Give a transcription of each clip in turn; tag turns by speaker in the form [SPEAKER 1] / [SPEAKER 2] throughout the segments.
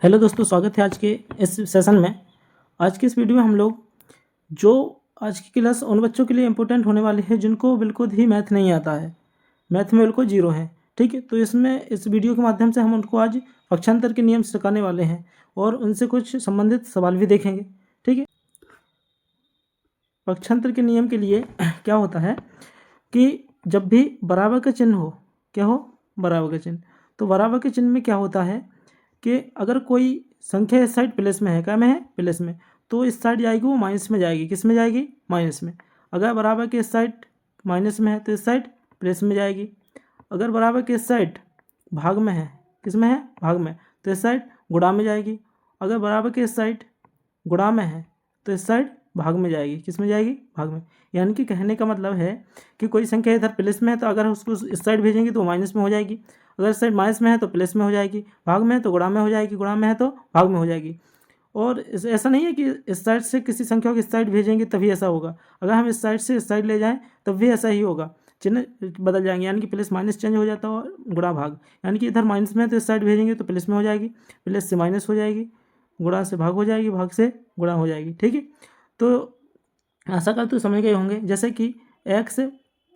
[SPEAKER 1] Hello दोस्तों, स्वागत है आज के इस सेशन में। आज के इस वीडियो में हम लोग जो आज की क्लास उन बच्चों के लिए इम्पोर्टेंट होने वाली है जिनको बिल्कुल ही मैथ नहीं आता है, मैथ में बिल्कुल जीरो है। ठीक है, तो इसमें इस वीडियो के माध्यम से हम उनको आज पक्षांतर के नियम सिखाने वाले हैं और उनसे कुछ संबंधित सवाल भी देखेंगे। ठीक है, पक्षांतर के नियम के लिए क्या होता है कि जब भी बराबर का चिन्ह हो, क्या हो, बराबर का चिन्ह, तो बराबर के चिन्ह में क्या होता है कि अगर कोई संख्या इस साइड प्लस में है, क्या में है, प्लस में, तो इस साइड जाएगी वो माइनस में जाएगी। किस में जाएगी, माइनस में। अगर बराबर के इस साइड माइनस में है तो इस साइड प्लस में जाएगी। अगर बराबर के इस साइड भाग में है, किस में है, भाग में, तो इस साइड गुणा में जाएगी। अगर बराबर के इस साइड गुणा में है तो इस साइड भाग में जाएगी। किस में जाएगी, भाग में। यानी कि कहने का मतलब है कि कोई संख्या इधर प्लस में है तो अगर उसको इस साइड भेजेंगे तो माइनस में हो जाएगी। अगर इस साइड माइनस में है तो प्लस में हो जाएगी, भाग में है तो गुणा में हो जाएगी, गुणा में है तो भाग में हो जाएगी। और ऐसा नहीं है कि इस साइड से किसी संख्या को इस साइड भेजेंगे तभी ऐसा होगा, अगर हम इस साइड से इस साइड ले जाएं तब भी ऐसा ही होगा, चिन्ह बदल जाएंगे। यानी कि प्लस माइनस चेंज हो जाता है और गुणा भाग। यानी कि इधर माइनस में है तो इस साइड भेजेंगे तो प्लस में हो जाएगी, प्लस से माइनस हो जाएगी, गुणा से भाग हो जाएगी, भाग से गुणा हो जाएगी। ठीक है, तो आशा करते हो समझ गए होंगे। जैसे कि x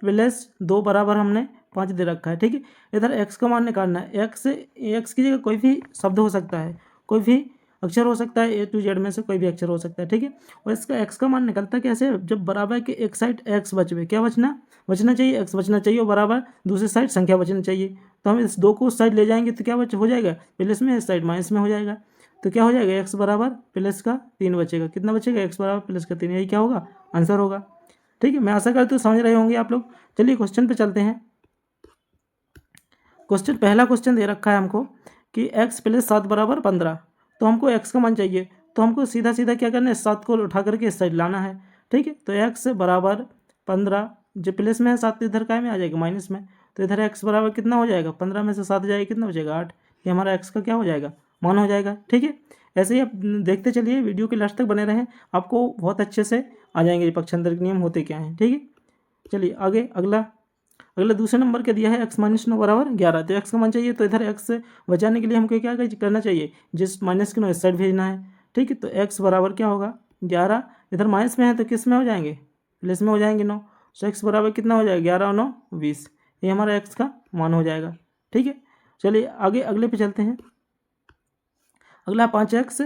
[SPEAKER 1] प्लस 2 बराबर हमने 5 दे रखा है। ठीक है, इधर x का मान निकालना है। x की जगह कोई भी शब्द हो सकता है, कोई भी अक्षर हो सकता है, A to Z में से कोई भी अक्षर हो सकता है। ठीक है, और इसका x का मान निकलता कैसे, जब बराबर के एक साइड x बचवे, क्या बचना चाहिए, x बचना चाहिए, और बराबर दूसरी साइड संख्या बचना चाहिए। तो हम इस 2 को उस साइड ले जाएंगे तो क्या हो जाएगा, प्लस में, इस साइड माइनस में हो जाएगा। तो क्या हो जाएगा, x बराबर प्लस का 3 बचेगा। कितना बचेगा, x बराबर प्लस का 3। यही क्या होगा, आंसर होगा। ठीक है, मैं आशा करता हूँ समझ रहे होंगे आप लोग। चलिए क्वेश्चन पे चलते हैं। पहला क्वेश्चन दे रखा है हमको कि x प्लस 7 बराबर 15। तो हमको x का मान चाहिए, तो हमको सीधा सीधा क्या करना है, 7 को उठा करके इस साइड लाना है। ठीक है, तो x बराबर 15, जो प्लस में है 7 तो इधर काय में आ जाएगा, माइनस में। तो इधर x बराबर कितना हो जाएगा, 15 में से 7 जाएगा, कितना बचेगा, 8। ये हमारा x का क्या हो जाएगा, मान हो जाएगा। ठीक है, ऐसे ही आप देखते चलिए, वीडियो के लास्ट तक बने रहें, आपको बहुत अच्छे से आ जाएंगे पक्षांतर के नियम होते क्या हैं। ठीक है, चलिए आगे। अगला दूसरे नंबर के दिया है x माइनस 9 बराबर 11। तो x का मान चाहिए, तो इधर x से बचाने के लिए हमको क्या करना चाहिए, जिस माइनस के 9 इस साइड भेजना है। ठीक है, तो x बराबर क्या होगा, 11। इधर माइनस में है तो किस में हो जाएंगे, प्लस में हो जाएंगे 9। तो x बराबर कितना हो जाएगा, 11 और 9 20। ये हमारा x का मान हो जाएगा। ठीक है, चलिए आगे अगले पे चलते हैं। अगला 5x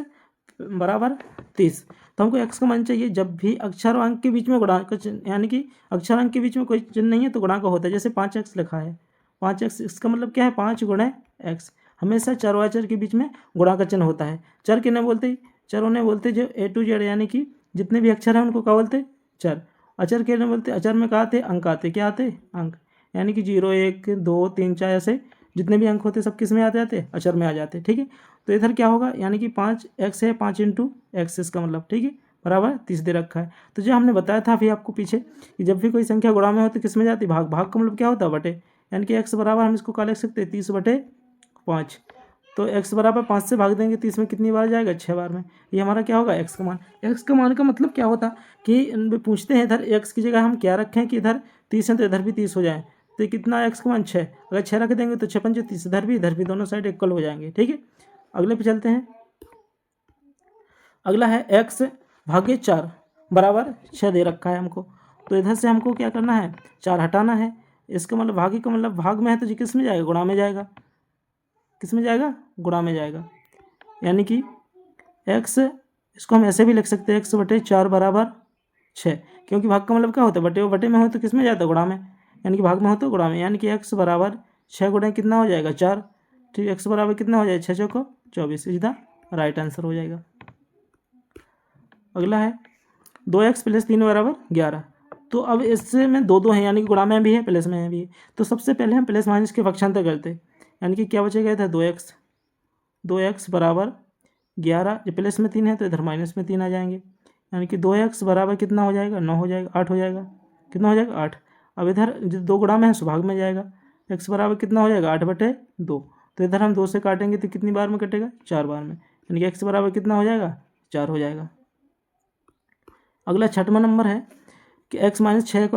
[SPEAKER 1] बराबर 30। तो हमको x का मान चाहिए जब भी अक्षर और अंक के बीच में गुणांक का चिन्ह, यानी कि अक्षर अंक के बीच में कोई चिन्ह नहीं है तो गुणांक होता है। जैसे 5x लिखा है, 5x, इसका मतलब क्या है, 5 गुणे x। हमेशा चर और अचर के बीच में गुणा का चिन्ह होता है। चर किन्हें बोलते हैं, चर उन्हें बोलते जो A to Z, यानी कि जितने भी अक्षर हैं उनको क्या बोलते, चर। अचर किन्हें बोलते, अचर में क्या आते, अंक आते, क्या आते, अंक। यानी कि 0 1 2 3 4 ऐसे जितने भी अंक होते सब किस में आ जाते, अचर में आ जाते। ठीक है, तो इधर क्या होगा, यानी कि 5x है, 5 इंटू एक्स, इसका मतलब, ठीक है, बराबर 30 दे रखा है। तो जो हमने बताया था अभी आपको पीछे कि जब भी कोई संख्या गुणा में हो तो किस में जाती, भाग। भाग का मतलब क्या होता है, बटे। यानी कि x बराबर हम इसको क्या लिख सकते हैं, 30/5। तो x बराबर 5 से भाग देंगे 30 में, कितनी बार जाएगा, 6 बार में। ये हमारा क्या होगा, x का मान। x का मान का मतलब क्या होता कि पूछते हैं इधर x की जगह हम क्या रखें कि इधर 30 है तो इधर भी 30 हो जाए। तो ये कितना, x का मान 6। अगर 6 रख देंगे तो 6 पंचे 30, इधर भी दोनों साइड इक्वल हो जाएंगे। ठीक है, अगले पे चलते हैं। अगला है x भागे 4 बराबर 6 दे रखा है हमको। तो इधर से हमको क्या करना है, 4 हटाना है। इसका मतलब भागे का मतलब भाग में है तो जी किस में जाएगा, गुणा में जाएगा। किस में जाएगा, गुणा में जाएगा। यानी कि x, इसको हम ऐसे भी लिख सकते हैं, x/4 बराबर 6, क्योंकि भाग का मतलब क्या होता है, बटे में हो तो किस में जाता है, गुणा में। यानी कि भाग में हो तो गुणा में। यानी कि x बराबर 6 गुणे कितना हो जाएगा, 4। ठीक, x बराबर कितना हो जाएगा, 6 चौको 24, सीधा राइट आंसर हो जाएगा। अगला है 2x प्लस 3 बराबर 11। तो अब इससे में दो हैं, यानी कि गुणा में भी है, प्लस में भी है। तो सबसे पहले हम प्लस माइनस के पक्षांतर करते हैं। यानी कि क्या बचेगा, इधर 2x बराबर 11, जो प्लस में 3 है तो इधर माइनस में 3 आ जाएंगे। यानी कि 2x बराबर कितना हो जाएगा, 9 हो जाएगा, 8 हो जाएगा। कितना हो जाएगा, 8। अब इधर जो 2 गुणा में है सुभाग में जाएगा। x बराबर कितना हो जाएगा, 8/2। तो इधर हम 2 से काटेंगे तो कितनी बार में कटेगा, 4 बार में। यानी कि x बराबर कितना हो जाएगा, 4 हो जाएगा। अगला 6वां नंबर है कि x माइनस 6 =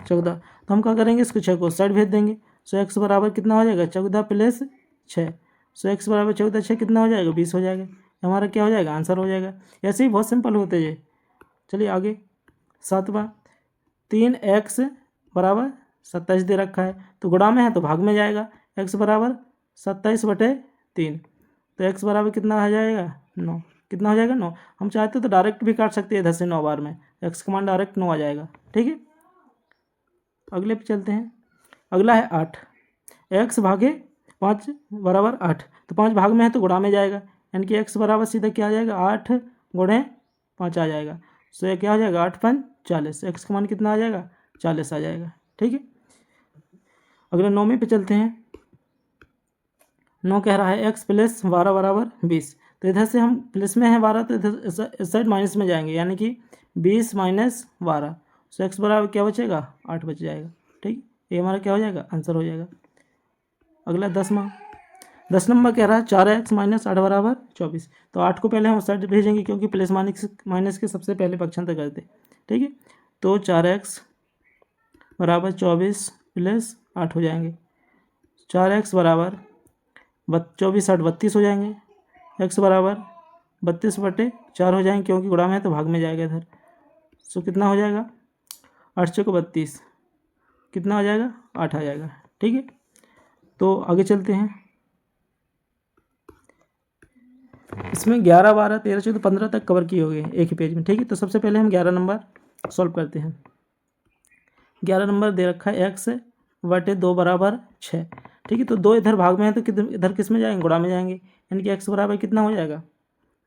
[SPEAKER 1] 14। तो हम क्या करेंगे, इसको 6 को साइड भेज देंगे। सो x बराबर कितना हो जाएगा, 14 प्लस 6। सो x बराबर 14 6 कितना हो जाएगा 20 हो जाएगा, हमारा क्या हो जाएगा आंसर हो जाएगा। ऐसे ही बहुत सिंपल होते हैं। चलिए आगे 7वां 3x बराबर 27 दे रखा है, तो गुणा में है तो भाग में जाएगा। x बराबर 27/3, तो x बराबर कितना आ जाएगा 9, कितना हो जाएगा 9। हम चाहते तो डायरेक्ट भी काट सकते हैं इधर से 9 बार में, x का मान डायरेक्ट 9 आ जाएगा। ठीक है, अगले पे चलते हैं। अगला है 8, x भागे 5 बराबर 8, तो 5 भाग में है तो गुणा में जाएगा, यानी कि x बराबर सीधा क्या आ जाएगा 8 गुणे 5 आ जाएगा। सो ये क्या हो जाएगा 8 5 40, x का मान कितना आ जाएगा 40 आ जाएगा। ठीक है, अगले 9वें पे चलते हैं। 9 कह रहा है x प्लस 12 बराबर 20, तो इधर से हम प्लस में है 12 तो इधर इस साइड माइनस में जाएंगे, यानी कि 20 माइनस 12, सो x बराबर क्या बचेगा 8 बच जाएगा। ठीक, ये हमारा क्या हो जाएगा आंसर हो जाएगा। अगला 10 नंबर कह रहा है 4x माइनस 8 बराबर 24, तो 8 को पहले हम उस साइड भेजेंगे क्योंकि प्लस माइनस के सबसे पहले पक्षांतर करते। ठीक है, तो 4x बराबर 24 प्लस 8 हो जाएंगे, 4x बराबर 24 8 32 हो जाएंगे, x बराबर 32/4 हो जाएंगे क्योंकि गुणा में है तो भाग में जाएगा इधर। सो कितना हो जाएगा 8 चौको 32, कितना हो जाएगा 8 आ जाएगा। ठीक है, तो आगे चलते हैं। इसमें 11 12 13 14 15 तक कवर किए हो गए एक ही पेज में। ठीक है, तो सबसे पहले हम 11 नंबर सॉल्व करते हैं। 11 नंबर दे रखा है x/2 बराबर 6। ठीक है, तो 2 इधर भाग में है तो इधर किस में जाएंगे गुणा में जाएंगे, यानी कि x बराबर कितना हो जाएगा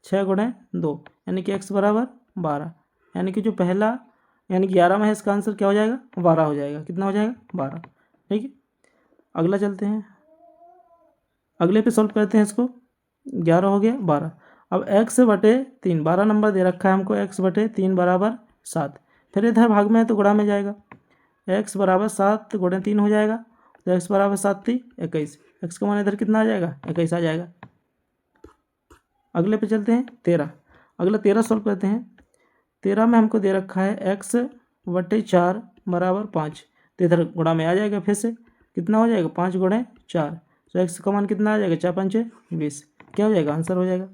[SPEAKER 1] 6 गुणे 2, यानी कि x बराबर 12, यानी कि जो पहला यानी कि 11 में है इसका आंसर क्या हो जाएगा 12 हो जाएगा। कितना हो जाएगा 12। ठीक है, अगला चलते हैं, अगले पे सॉल्व करते हैं इसको। 11 हो गया 12, अब x/3 12 नंबर दे रखा है हमको, x/3 बराबर 7, फिर इधर भाग में है तो गुणा में जाएगा, x बराबर 7 गुणे 3 हो जाएगा, तो x बराबर 7 3 21, x का मान इधर कितना आ जाएगा 21 आ जाएगा। अगले पे चलते हैं 13, अगला 13 सॉल्व करते हैं। 13 में हमको दे रखा है x/4 बराबर 5, तो इधर गुणा में आ जाएगा, फिर से कितना हो जाएगा 5 गुणे 4, तो x का मान कितना आ जाएगा 4 5 20, क्या हो जाएगा आंसर हो जाएगा।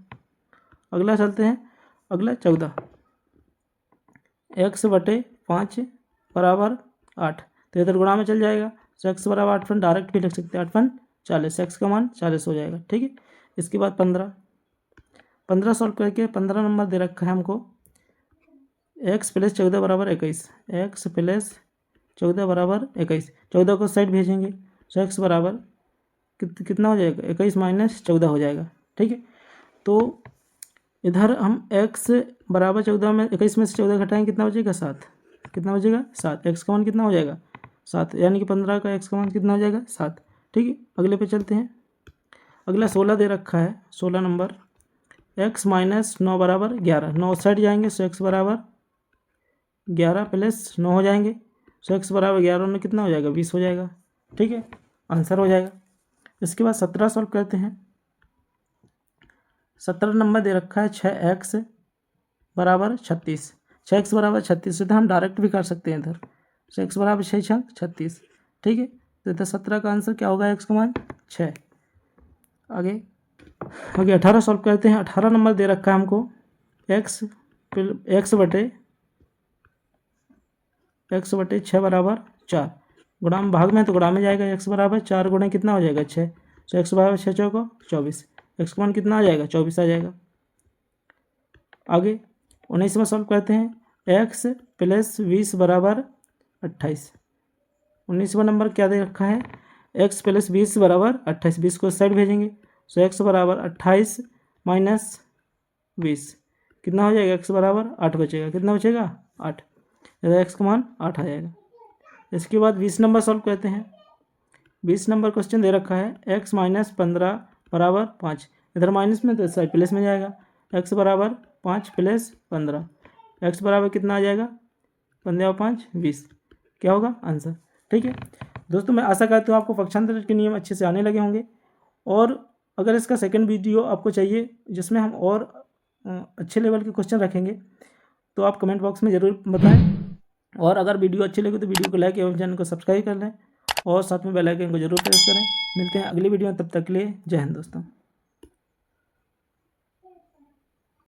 [SPEAKER 1] अगला चलते हैं, अगला 14, x/5 बराबर 8, तो इधर गुणा में चल जाएगा, तो x बराबर 8 फन डायरेक्ट भी लिख सकते हैं, 8 फन 40, x का मान 40 हो जाएगा। ठीक है, इसके बाद 15 सॉल्व करके 15 नंबर दे रखा है हमको x प्लस 14 बराबर 21, x प्लस 14 बराबर 21, 14 को साइड भेजेंगे, तो x बराबर कितना हो जाएगा 21 माइनस 14 हो जाएगा। ठीक है, तो इधर हम x बराबर 14 में 21 में से 14 घटाएंगे, कितना बचेगा 7, कितना बचेगा 7, x का मान कितना हो जाएगा 7, यानी कि 15 का x का मान कितना हो जाएगा 7। ठीक है, अगले पे चलते हैं। अगला 16 दे रखा है, 16 नंबर x माइनस 9 बराबर 11, 9 साइड जाएंगे, सो x बराबर 11 प्लस 9 हो जाएंगे, सो x बराबर 11 में कितना हो जाएगा 20 हो जाएगा। ठीक है, आंसर हो जाएगा। इसके बाद 17 सॉल्व करते हैं। 17 नंबर दे रखा है 6x बराबर 36, 6x बराबर 36, इधर हम डायरेक्ट भी कर सकते हैं इधर, सो x बराबर 6 6 36। ठीक है, तो इधर 17 का आंसर क्या होगा x का मान 6। आगे 18 सॉल्व करते हैं। 18 नंबर दे रखा है हमको x/6 बराबर 4, गुणा में भाग में तो गुणा में जाएगा, x बराबर 4 गुणे कितना हो जाएगा 6, तो x बराबर 6 चौको 24, x का मान कितना आ जाएगा 24 आ जाएगा। आगे 19 में सॉल्व करते हैं, x प्लस 20 बराबर 28, 19वां नंबर क्या दे रखा है x प्लस 20 बराबर 28, 20 को साइड भेजेंगे, सो x बराबर 28 माइनस 20, कितना हो जाएगा x बराबर 8 बचेगा, कितना बचेगा 8, इधर x का मान 8 आ जाएगा। इसके बाद 20 नंबर सॉल्व करते हैं। 20 नंबर क्वेश्चन दे रखा है x माइनस 15 बराबर 5, इधर माइनस में तो साइड प्लस में जाएगा, x बराबर 5 प्लस 15, x बराबर कितना आ जाएगा 15 और 5 20, क्या होगा आंसर। ठीक है दोस्तों, मैं आशा करता हूँ आपको पक्षांतर के नियम अच्छे से आने लगे होंगे, और अगर इसका सेकंड वीडियो आपको चाहिए जिसमें हम और अच्छे लेवल के क्वेश्चन रखेंगे तो आप कमेंट बॉक्स में ज़रूर बताएं, और अगर वीडियो अच्छी लगे तो वीडियो को लाइक एवं चैनल को सब्सक्राइब कर लें और साथ में बेल आइकन को जरूर प्रेस करें। मिलते हैं अगली वीडियो में, तब तक के लिए जय हिंद दोस्तों।